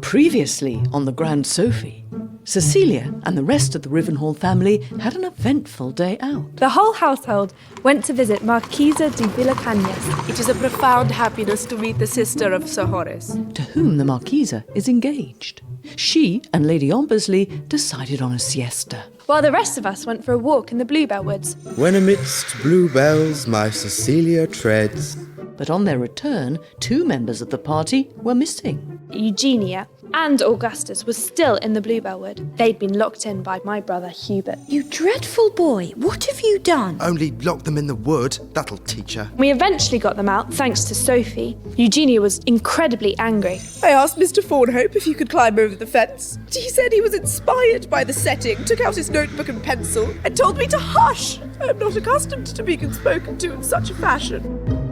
Previously on the Grand Sophie, Cecilia and the rest of the Rivenhall family had an eventful day out. The whole household went to visit Marquesa de Villacañas. It is a profound happiness to meet the sister of Sir Horace, to whom the Marquesa is engaged. She and Lady Ombersley decided on a siesta. While the rest of us went for a walk in the Bluebell Woods. When amidst bluebells my Cecilia treads. But on their return, 2 members of the party were missing. Eugenia and Augustus was still in the Bluebell Wood. They'd been locked in by my brother Hubert. You dreadful boy, what have you done? Only lock them in the wood, that'll teach her. We eventually got them out thanks to Sophie. Eugenia was incredibly angry. I asked Mr. Fawnhope if he could climb over the fence. He said he was inspired by the setting, took out his notebook and pencil, and told me to hush. I'm not accustomed to being spoken to in such a fashion.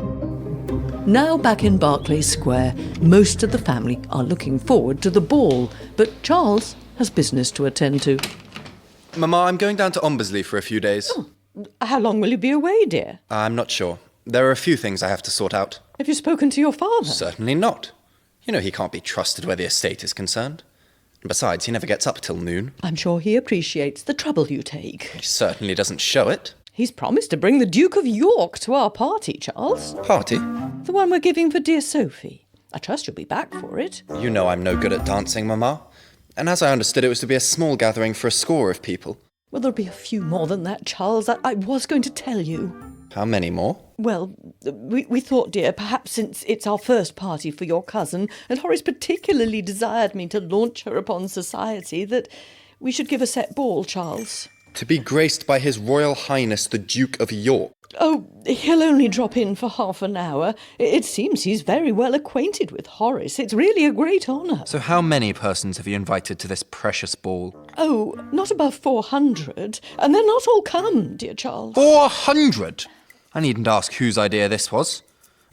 Now back in Berkeley Square, most of the family are looking forward to the ball, but Charles has business to attend to. Mama, I'm going down to Ombersley for a few days. Oh, how long will you be away, dear? I'm not sure. There are a few things I have to sort out. Have you spoken to your father? Certainly not. You know he can't be trusted where the estate is concerned. Besides, he never gets up till noon. I'm sure he appreciates the trouble you take. He certainly doesn't show it. He's promised to bring the Duke of York to our party, Charles. Party? The one we're giving for dear Sophie. I trust you'll be back for it. You know I'm no good at dancing, Mama. And as I understood, it was to be a small gathering for a score of people. Well, there'll be a few more than that, Charles. I was going to tell you. How many more? Well, we thought, dear, perhaps since it's our first party for your cousin, and Horace particularly desired me to launch her upon society, that we should give a set ball, Charles. To be graced by His Royal Highness the Duke of York. Oh, he'll only drop in for half an hour. It seems he's very well acquainted with Horace. It's really a great honour. So how many persons have you invited to this precious ball? Oh, not above 400. And they're not all come, dear Charles. 400? I needn't ask whose idea this was.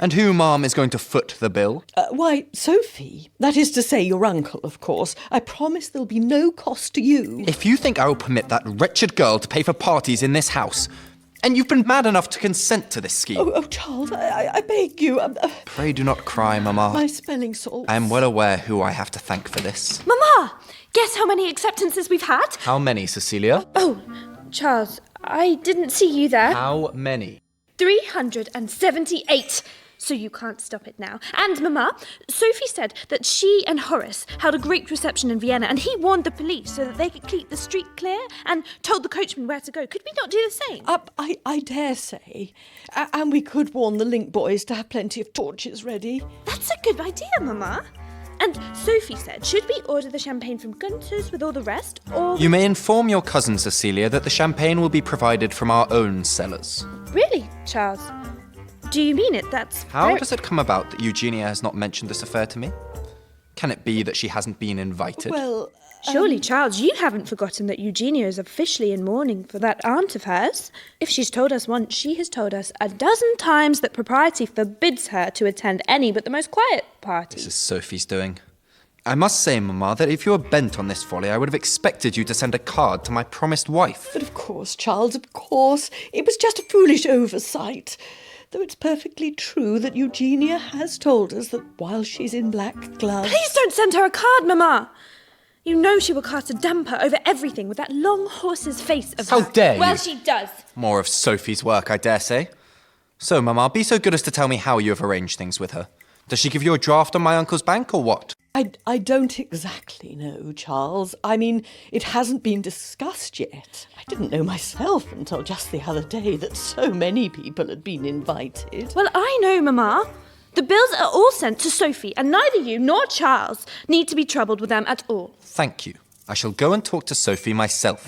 And who, ma'am, is going to foot the bill? Why, Sophie. That is to say, your uncle, of course. I promise there'll be no cost to you. If you think I will permit that wretched girl to pay for parties in this house, and you've been mad enough to consent to this scheme... Oh, Charles, I beg you. Pray do not cry, Mamma. My spelling salts. I am well aware who I have to thank for this. Mama, guess how many acceptances we've had? How many, Cecilia? Oh, Charles, I didn't see you there. How many? 378. So you can't stop it now. And, Mama, Sophie said that she and Horace held a great reception in Vienna, and he warned the police so that they could keep the street clear and told the coachman where to go. Could we not do the same? I dare say. And we could warn the link boys to have plenty of torches ready. That's a good idea, Mama. And Sophie said, should we order the champagne from Gunter's with all the rest, or... You may inform your cousin, Cecilia, that the champagne will be provided from our own cellars. Really, Charles? Do you mean it? That's How does it come about that Eugenia has not mentioned this affair to me? Can it be that she hasn't been invited? Well... Surely, Charles, you haven't forgotten that Eugenia is officially in mourning for that aunt of hers. If she's told us once, she has told us a dozen times that propriety forbids her to attend any but the most quiet party. This is Sophie's doing. I must say, Mamma, that if you were bent on this folly, I would have expected you to send a card to my promised wife. But of course, Charles, of course. It was just a foolish oversight. Though it's perfectly true that Eugenia has told us that while she's in black gloves... Please don't send her a card, Mamma! You know she will cast a damper over everything with that long horse's face of How her. dare you? Well, she does. More of Sophie's work, I dare say. So, Mamma, be so good as to tell me how you have arranged things with her. Does she give you a draft on my uncle's bank, or what? I don't exactly know, Charles. I mean, it hasn't been discussed yet. I didn't know myself until just the other day that so many people had been invited. Well, I know, Mamma. The bills are all sent to Sophie, and neither you nor Charles need to be troubled with them at all. Thank you. I shall go and talk to Sophie myself.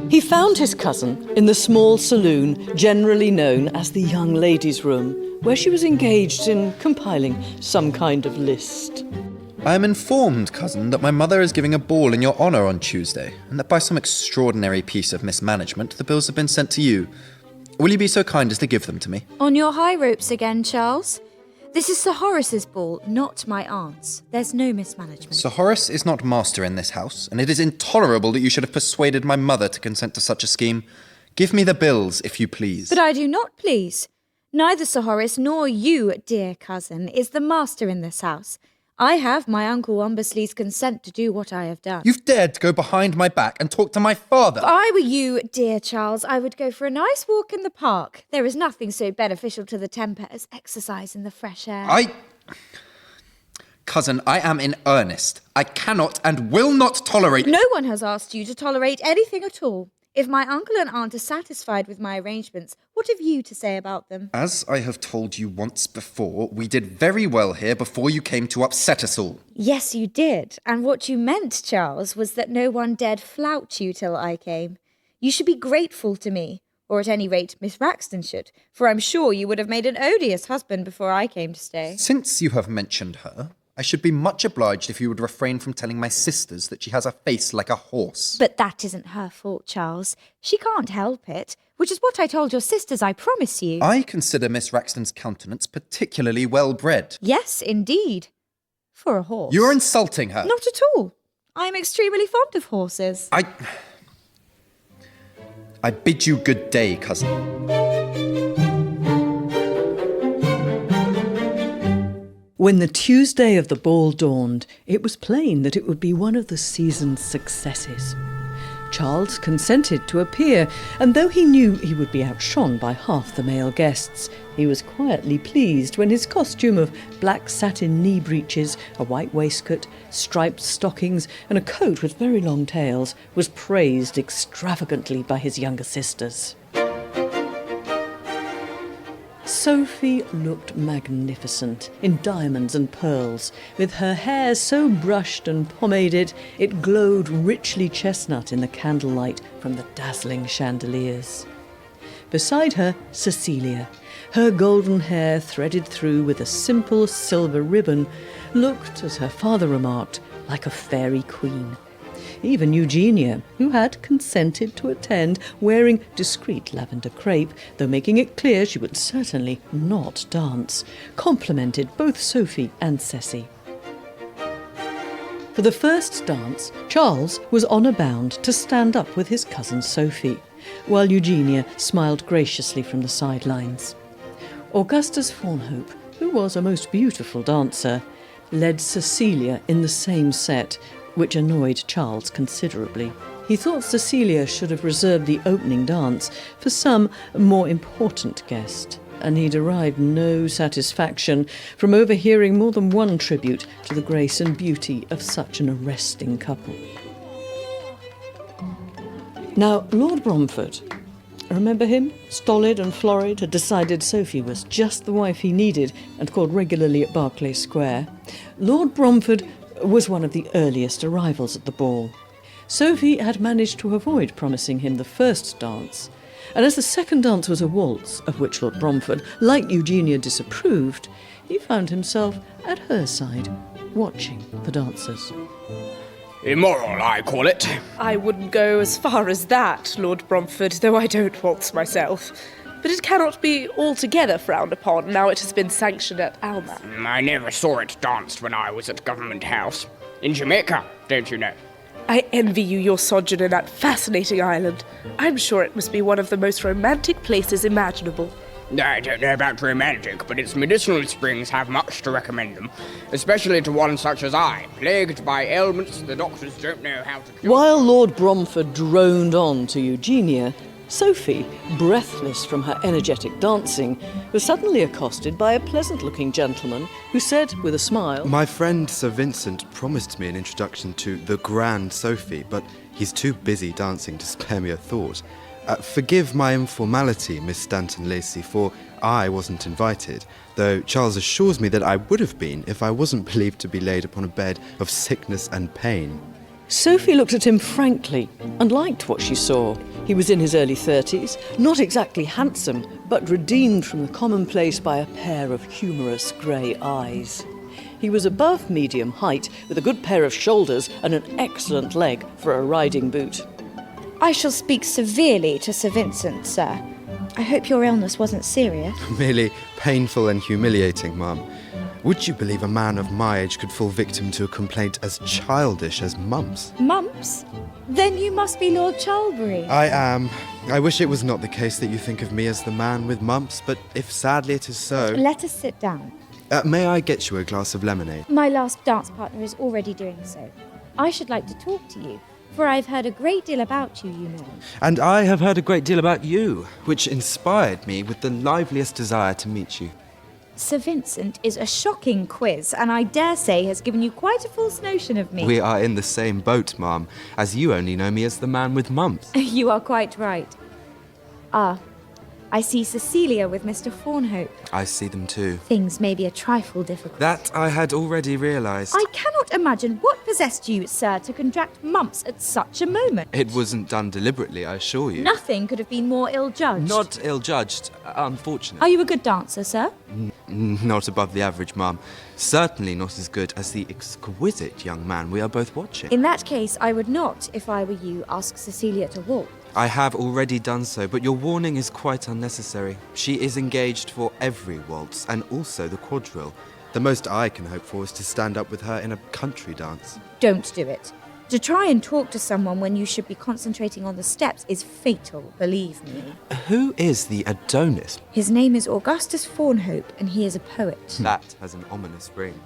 He found his cousin in the small saloon generally known as the young ladies' room, where she was engaged in compiling some kind of list. I am informed, cousin, that my mother is giving a ball in your honour on Tuesday, and that by some extraordinary piece of mismanagement, the bills have been sent to you. Will you be so kind as to give them to me? On your high ropes again, Charles? This is Sir Horace's ball, not my aunt's. There's no mismanagement. Sir Horace is not master in this house, and it is intolerable that you should have persuaded my mother to consent to such a scheme. Give me the bills, if you please. But I do not please. Neither Sir Horace nor you, dear cousin, is the master in this house. I have my Uncle Ombersley's consent to do what I have done. You've dared to go behind my back and talk to my father. If I were you, dear Charles, I would go for a nice walk in the park. There is nothing so beneficial to the temper as exercise in the fresh air. Cousin, I am in earnest. I cannot and will not tolerate... No one has asked you to tolerate anything at all. If my uncle and aunt are satisfied with my arrangements, what have you to say about them? As I have told you once before, we did very well here before you came to upset us all. Yes, you did. And what you meant, Charles, was that no one dared flout you till I came. You should be grateful to me, or at any rate Miss Raxton should, for I'm sure you would have made an odious husband before I came to stay. Since you have mentioned her, I should be much obliged if you would refrain from telling my sisters that she has a face like a horse. But that isn't her fault, Charles. She can't help it, which is what I told your sisters, I promise you. I consider Miss Raxton's countenance particularly well-bred. Yes, indeed. For a horse. You're insulting her. Not at all. I am extremely fond of horses. I bid you good day, cousin. When the Tuesday of the ball dawned, it was plain that it would be one of the season's successes. Charles consented to appear, and though he knew he would be outshone by half the male guests, he was quietly pleased when his costume of black satin knee breeches, a white waistcoat, striped stockings, and a coat with very long tails was praised extravagantly by his younger sisters. Sophie looked magnificent in diamonds and pearls, with her hair so brushed and pomaded it glowed richly chestnut in the candlelight from the dazzling chandeliers. Beside her, Cecilia, her golden hair threaded through with a simple silver ribbon, looked, as her father remarked, like a fairy queen. Even Eugenia, who had consented to attend, wearing discreet lavender crepe, though making it clear she would certainly not dance, complimented both Sophie and Ceci. For the first dance, Charles was honour bound to stand up with his cousin Sophie, while Eugenia smiled graciously from the sidelines. Augustus Fawnhope, who was a most beautiful dancer, led Cecilia in the same set, which annoyed Charles considerably. He thought Cecilia should have reserved the opening dance for some more important guest, and he derived no satisfaction from overhearing more than one tribute to the grace and beauty of such an arresting couple. Now, Lord Bromford, remember him? Stolid and florid, had decided Sophie was just the wife he needed and called regularly at Berkeley Square. Lord Bromford was one of the earliest arrivals at the ball. Sophie had managed to avoid promising him the first dance, and as the second dance was a waltz, of which Lord Bromford, like Eugenia, disapproved, he found himself at her side, watching the dancers. Immoral, I call it. I wouldn't go as far as that, Lord Bromford, though I don't waltz myself. But it cannot be altogether frowned upon now it has been sanctioned at Alma. I never saw it danced when I was at Government House. In Jamaica, don't you know? I envy you your sojourn in that fascinating island. I'm sure it must be one of the most romantic places imaginable. I don't know about romantic, but its medicinal springs have much to recommend them, especially to one such as I, plagued by ailments the doctors don't know how to cure. While Lord Bromford droned on to Eugenia, Sophie, breathless from her energetic dancing, was suddenly accosted by a pleasant-looking gentleman who said, with a smile, My friend Sir Vincent promised me an introduction to the Grand Sophie, but he's too busy dancing to spare me a thought. Forgive my informality, Miss Stanton-Lacey, for I wasn't invited, though Charles assures me that I would have been if I wasn't believed to be laid upon a bed of sickness and pain. Sophie looked at him frankly and liked what she saw. He was in his early 30s, not exactly handsome, but redeemed from the commonplace by a pair of humorous grey eyes. He was above medium height, with a good pair of shoulders and an excellent leg for a riding boot. I shall speak severely to Sir Vincent, sir. I hope your illness wasn't serious. Merely painful and humiliating, ma'am. Would you believe a man of my age could fall victim to a complaint as childish as mumps? Mumps? Then you must be Lord Charlbury. I am. I wish it was not the case that you think of me as the man with mumps, but if sadly it is so... Let us sit down. May I get you a glass of lemonade? My last dance partner is already doing so. I should like to talk to you, for I've heard a great deal about you, you know. And I have heard a great deal about you, which inspired me with the liveliest desire to meet you. Sir Vincent is a shocking quiz, and I dare say has given you quite a false notion of me. We are in the same boat, ma'am, as you only know me as the man with mumps. You are quite right. Ah, I see Cecilia with Mr. Faunhope. I see them too. Things may be a trifle difficult. That I had already realised. I cannot imagine what possessed you, sir, to contract mumps at such a moment. It wasn't done deliberately, I assure you. Nothing could have been more ill-judged. Not ill-judged, unfortunate. Are you a good dancer, sir? Not above the average, ma'am. Certainly not as good as the exquisite young man we are both watching. In that case, I would not, if I were you, ask Cecilia to walk. I have already done so, but your warning is quite unnecessary. She is engaged for every waltz, and also the quadrille. The most I can hope for is to stand up with her in a country dance. Don't do it. To try and talk to someone when you should be concentrating on the steps is fatal, believe me. Who is the Adonis? His name is Augustus Faunhope, and he is a poet. That has an ominous ring.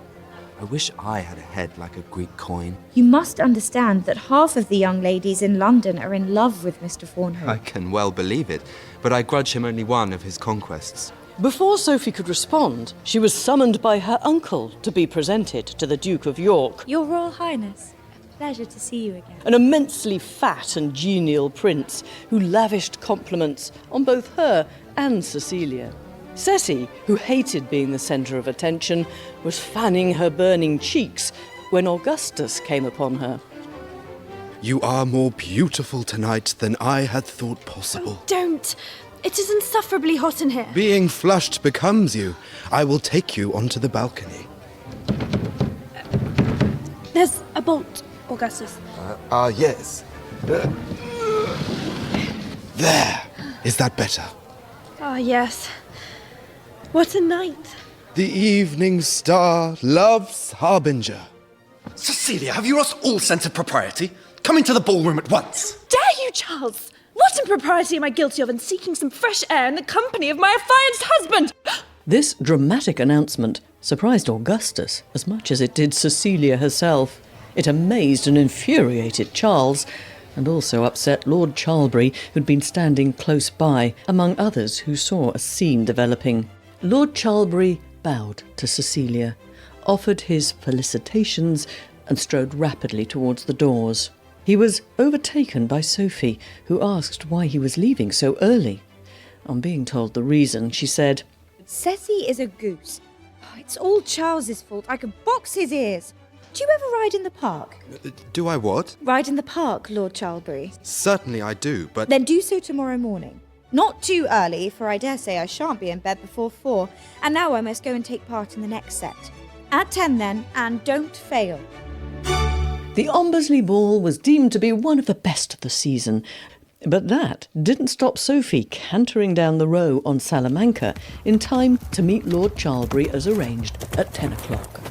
I wish I had a head like a Greek coin. You must understand that half of the young ladies in London are in love with Mr. Faunhope. I can well believe it, but I grudge him only one of his conquests. Before Sophie could respond, she was summoned by her uncle to be presented to the Duke of York. Your Royal Highness, a pleasure to see you again. An immensely fat and genial prince who lavished compliments on both her and Cecilia. Ceci, who hated being the centre of attention, was fanning her burning cheeks when Augustus came upon her. You are more beautiful tonight than I had thought possible. Don't. It is insufferably hot in here. Being flushed becomes you. I will take you onto the balcony. There's a bolt, Augustus. Yes. There. Is that better? Ah, yes. What a night. The evening star, love's harbinger. Cecilia, have you lost all sense of propriety? Come into the ballroom at once. Dare you, Charles? What impropriety am I guilty of in seeking some fresh air in the company of my affianced husband? This dramatic announcement surprised Augustus as much as it did Cecilia herself. It amazed and infuriated Charles, and also upset Lord Charlbury, who'd been standing close by, among others who saw a scene developing. Lord Charlbury bowed to Cecilia, offered his felicitations, and strode rapidly towards the doors. He was overtaken by Sophie, who asked why he was leaving so early. On being told the reason, she said, Ceci is a goose. Oh, it's all Charles's fault. I could box his ears. Do you ever ride in the park? Do I what? Ride in the park, Lord Charlbury. Certainly I do, but... Then do so tomorrow morning. Not too early, for I dare say I shan't be in bed before 4, and now I must go and take part in the next set. At 10 then, and don't fail. The Ombersley Ball was deemed to be one of the best of the season, but that didn't stop Sophie cantering down the row on Salamanca in time to meet Lord Charlbury as arranged at 10 o'clock.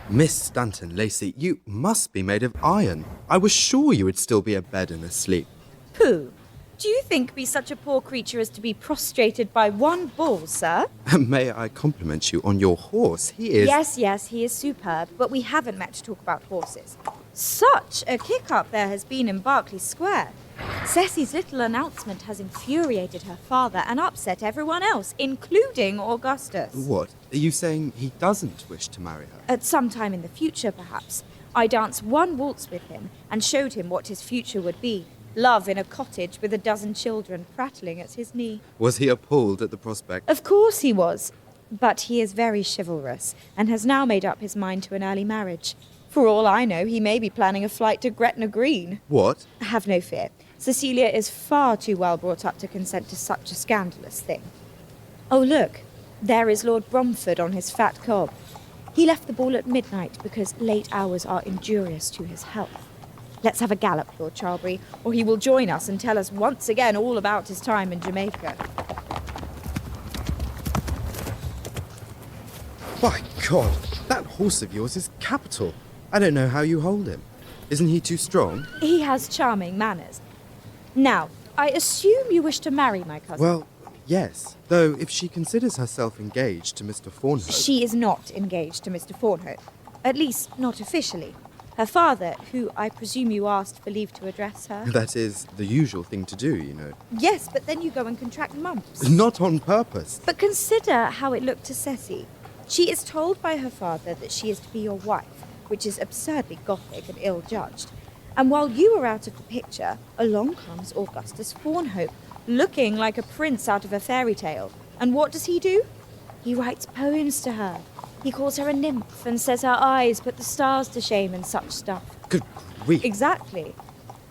Miss Stanton Lacey, you must be made of iron. I was sure you would still be abed and asleep. Pooh! Do you think me such a poor creature as to be prostrated by one ball, sir? May I compliment you on your horse? He is... Yes, he is superb, but we haven't met to talk about horses. Such a kick-up there has been in Berkeley Square. Ceci's little announcement has infuriated her father and upset everyone else, including Augustus. What? Are you saying he doesn't wish to marry her? At some time in the future, perhaps. I danced one waltz with him and showed him what his future would be. Love in a cottage with a dozen children prattling at his knee. Was he appalled at the prospect? Of course he was. But he is very chivalrous and has now made up his mind to an early marriage. For all I know, he may be planning a flight to Gretna Green. What? Have no fear. Cecilia is far too well brought up to consent to such a scandalous thing. Oh, look. There is Lord Bromford on his fat cob. He left the ball at midnight because late hours are injurious to his health. Let's have a gallop, Lord Charlbury, or he will join us and tell us once again all about his time in Jamaica. By God, that horse of yours is capital. I don't know how you hold him. Isn't he too strong? He has charming manners. Now, I assume you wish to marry my cousin. Well, yes. Though if she considers herself engaged to Mr. Thornhope... She is not engaged to Mr. Thornhope. At least, not officially. Her father, who I presume you asked for leave to address her... That is the usual thing to do, you know. Yes, but then you go and contract mumps. Not on purpose. But consider how it looked to Ceci. She is told by her father that she is to be your wife, which is absurdly gothic and ill-judged. And while you are out of the picture, along comes Augustus Thornhope, looking like a prince out of a fairy tale. And what does he do? He writes poems to her. He calls her a nymph and says her eyes put the stars to shame and such stuff. Good grief. Exactly.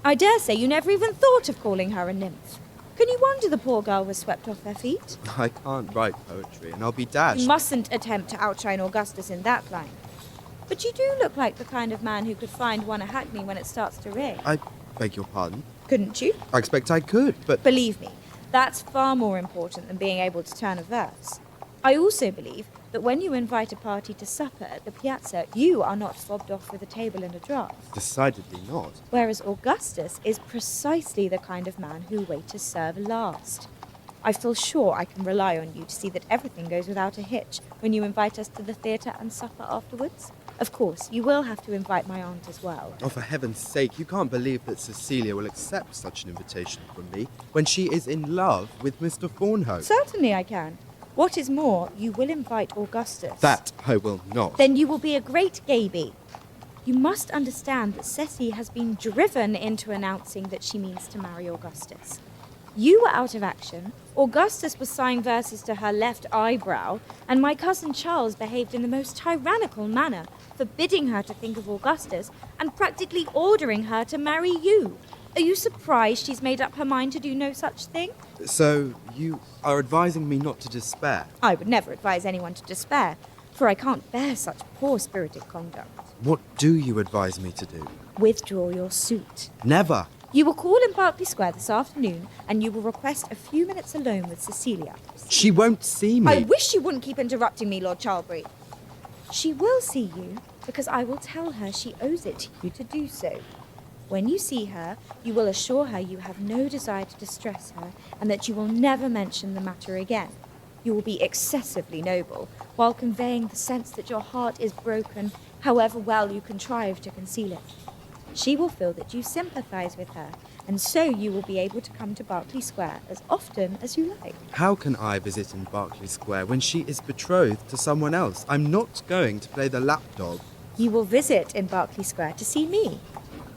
I dare say you never even thought of calling her a nymph. Can you wonder the poor girl was swept off her feet? I can't write poetry, and I'll be dashed. You mustn't attempt to outshine Augustus in that line. But you do look like the kind of man who could find one a hackney when it starts to rain. I beg your pardon? Couldn't you? I expect I could, but... Believe me, that's far more important than being able to turn a verse. I also believe that when you invite a party to supper at the piazza, you are not fobbed off with a table and a draft. Decidedly not. Whereas Augustus is precisely the kind of man who waiters serve last. I feel sure I can rely on you to see that everything goes without a hitch when you invite us to the theatre and supper afterwards. Of course, you will have to invite my aunt as well. Oh, for heaven's sake, you can't believe that Cecilia will accept such an invitation from me when she is in love with Mr. Thornhope. Certainly I can. What is more, you will invite Augustus. That I will not. Then you will be a great gaby. You must understand that Ceci has been driven into announcing that she means to marry Augustus. You were out of action, Augustus was sighing verses to her left eyebrow, and my cousin Charles behaved in the most tyrannical manner, forbidding her to think of Augustus and practically ordering her to marry you. Are you surprised she's made up her mind to do no such thing? So, you are advising me not to despair? I would never advise anyone to despair, for I can't bear such poor-spirited conduct. What do you advise me to do? Withdraw your suit. Never. You will call in Berkeley Square this afternoon, and you will request a few minutes alone with Cecilia. She won't see me. I wish you wouldn't keep interrupting me, Lord Charlbury. She will see you, because I will tell her she owes it to you to do so. When you see her, you will assure her you have no desire to distress her, and that you will never mention the matter again. You will be excessively noble, while conveying the sense that your heart is broken, however well you contrive to conceal it. She will feel that you sympathise with her, and so you will be able to come to Berkeley Square as often as you like. How can I visit in Berkeley Square when she is betrothed to someone else? I'm not going to play the lapdog. You will visit in Berkeley Square to see me.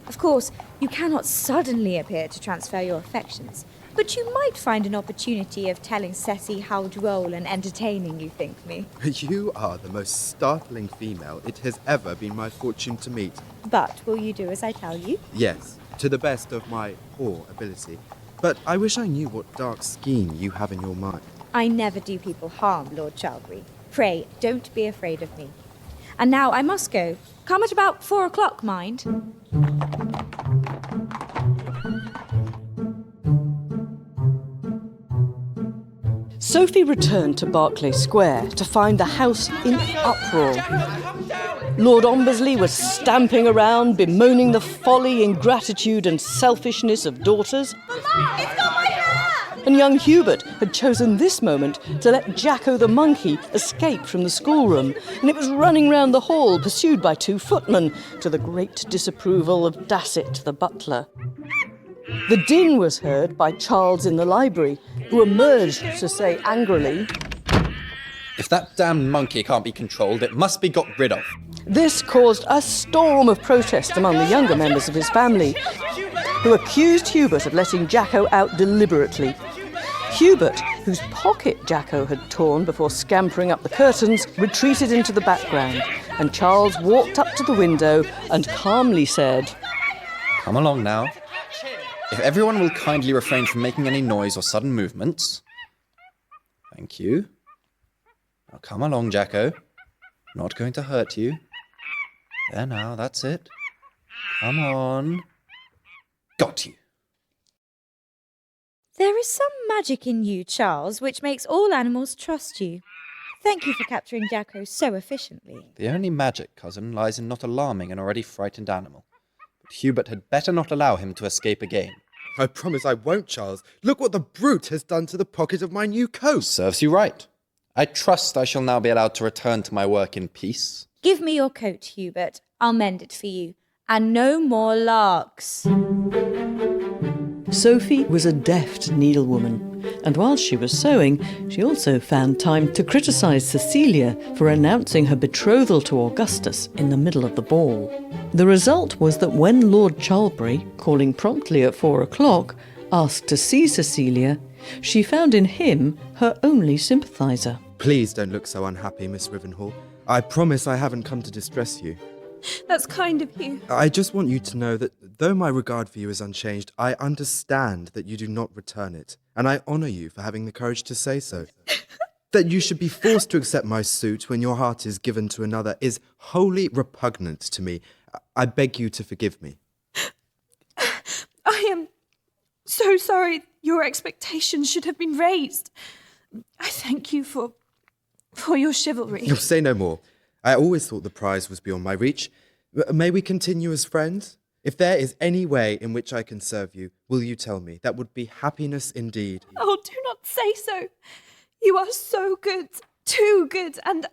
Of course, you cannot suddenly appear to transfer your affections, but you might find an opportunity of telling Ceci how droll and entertaining you think me. You are the most startling female it has ever been my fortune to meet. But will you do as I tell you? Yes, to the best of my poor ability. But I wish I knew what dark scheme you have in your mind. I never do people harm, Lord Charlbury. Pray, don't be afraid of me. And now I must go. Come at about 4 o'clock, mind. Sophie returned to Berkeley Square to find the house in uproar. Lord Ombersley was stamping around, bemoaning the folly, ingratitude and selfishness of daughters. Mama, it's got my hair! And young Hubert had chosen this moment to let Jacko the monkey escape from the schoolroom, and it was running round the hall, pursued by 2 footmen, to the great disapproval of Dasset the butler. The din was heard by Charles in the library, who emerged to say angrily, If that damned monkey can't be controlled, it must be got rid of. This caused a storm of protest among the younger members of his family, who accused Hubert of letting Jacko out deliberately. Hubert, whose pocket Jacko had torn before scampering up the curtains, retreated into the background, and Charles walked up to the window and calmly said, Come along now. If everyone will kindly refrain from making any noise or sudden movements. Thank you. Now come along, Jacko. Not going to hurt you. There now, that's it. Come on. Got you. There is some magic in you, Charles, which makes all animals trust you. Thank you for capturing Jacko so efficiently. The only magic, cousin, lies in not alarming an already frightened animal. But Hubert had better not allow him to escape again. I promise I won't, Charles. Look what the brute has done to the pocket of my new coat. Serves you right. I trust I shall now be allowed to return to my work in peace. Give me your coat, Hubert. I'll mend it for you. And no more larks. Sophie was a deft needlewoman, and while she was sewing, she also found time to criticise Cecilia for announcing her betrothal to Augustus in the middle of the ball. The result was that when Lord Charlbury, calling promptly at 4 o'clock, asked to see Cecilia, she found in him her only sympathiser. Please don't look so unhappy, Miss Rivenhall. I promise I haven't come to distress you. That's kind of you. I just want you to know that though my regard for you is unchanged, I understand that you do not return it, and I honour you for having the courage to say so. That you should be forced to accept my suit when your heart is given to another is wholly repugnant to me. I beg you to forgive me. I am so sorry your expectations should have been raised. I thank you for your chivalry. You'll say no more. I always thought the prize was beyond my reach. May we continue as friends? If there is any way in which I can serve you, will you tell me? That would be happiness indeed. Oh, do not say so. You are so good, too good, and...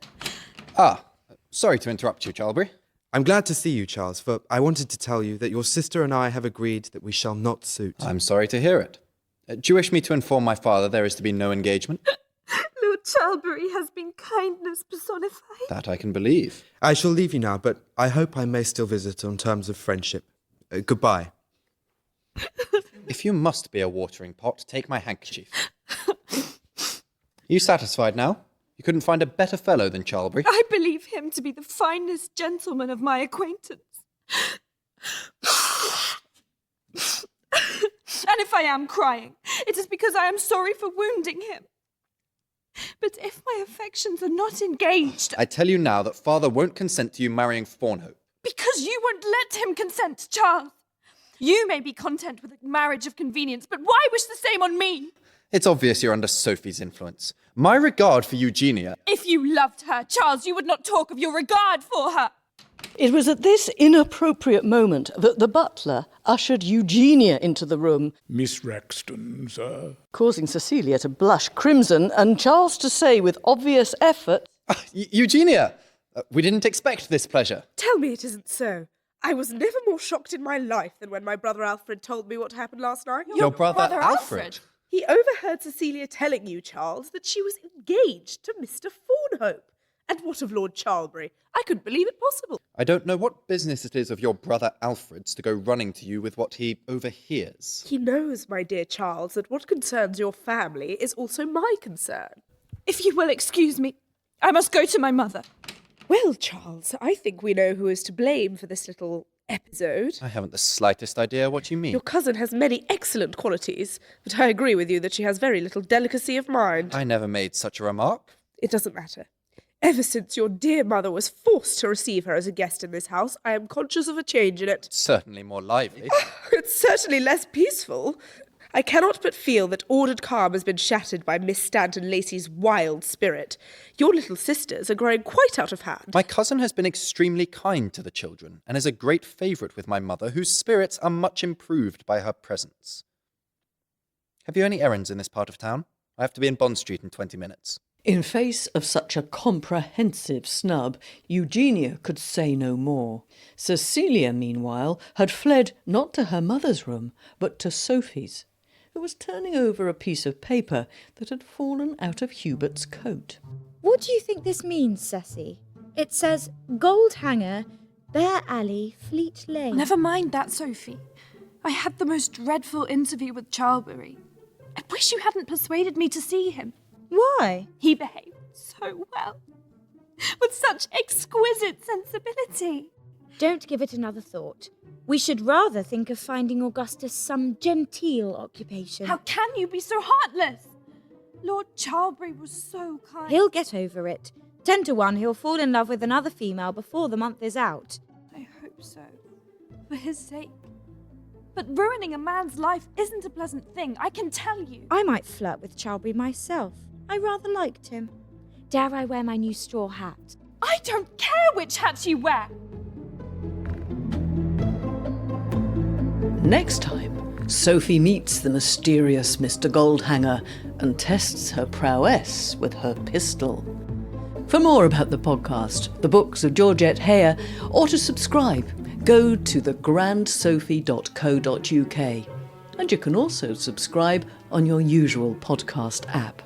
Sorry to interrupt you, Charlbury. I'm glad to see you, Charles, for I wanted to tell you that your sister and I have agreed that we shall not suit. I'm sorry to hear it. Do you wish me to inform my father there is to be no engagement? Lord Charlbury has been kindness personified. That I can believe. I shall leave you now, but I hope I may still visit on terms of friendship. Goodbye. If you must be a watering pot, take my handkerchief. You satisfied now? You couldn't find a better fellow than Charlbury? I believe him to be the finest gentleman of my acquaintance. And if I am crying, it is because I am sorry for wounding him. But if my affections are not engaged... I tell you now that father won't consent to you marrying Fawnhope. Because you won't let him consent, Charles. You may be content with a marriage of convenience, but why wish the same on me? It's obvious you're under Sophie's influence. My regard for Eugenia... If you loved her, Charles, you would not talk of your regard for her. It was at this inappropriate moment that the butler ushered Eugenia into the room, Miss Raxton, sir. causing Cecilia to blush crimson and Charles to say with obvious effort, Eugenia! We didn't expect this pleasure. Tell me it isn't so. I was never more shocked in my life than when my brother Alfred told me what happened last night. Your brother Alfred? He overheard Cecilia telling you, Charles, that she was engaged to Mr. Fawnhope. And what of Lord Charlbury? I couldn't believe it possible. I don't know what business it is of your brother Alfred's to go running to you with what he overhears. He knows, my dear Charles, that what concerns your family is also my concern. If you will excuse me, I must go to my mother. Well, Charles, I think we know who is to blame for this little episode. I haven't the slightest idea what you mean. Your cousin has many excellent qualities, but I agree with you that she has very little delicacy of mind. I never made such a remark. It doesn't matter. Ever since your dear mother was forced to receive her as a guest in this house, I am conscious of a change in it. Certainly more lively. It's certainly less peaceful. I cannot but feel that ordered calm has been shattered by Miss Stanton Lacey's wild spirit. Your little sisters are growing quite out of hand. My cousin has been extremely kind to the children, and is a great favourite with my mother, whose spirits are much improved by her presence. Have you any errands in this part of town? I have to be in Bond Street in 20 minutes. In face of such a comprehensive snub, Eugenia could say no more. Cecilia, meanwhile, had fled not to her mother's room, but to Sophie's, who was turning over a piece of paper that had fallen out of Hubert's coat. What do you think this means, Ceci? It says, Gold Hanger, Bear Alley, Fleet Lane. Never mind that, Sophie. I had the most dreadful interview with Charlbury. I wish you hadn't persuaded me to see him. Why? He behaved so well, with such exquisite sensibility. Don't give it another thought. We should rather think of finding Augustus some genteel occupation. How can you be so heartless? Lord Charlbury was so kind. He'll get over it. 10 to 1, he'll fall in love with another female before the month is out. I hope so, for his sake. But ruining a man's life isn't a pleasant thing, I can tell you. I might flirt with Charlbury myself. I rather liked him. Dare I wear my new straw hat? I don't care which hat you wear! Next time, Sophie meets the mysterious Mr. Goldhanger and tests her prowess with her pistol. For more about the podcast, the books of Georgette Heyer, or to subscribe, go to thegrandsophie.co.uk. And you can also subscribe on your usual podcast app.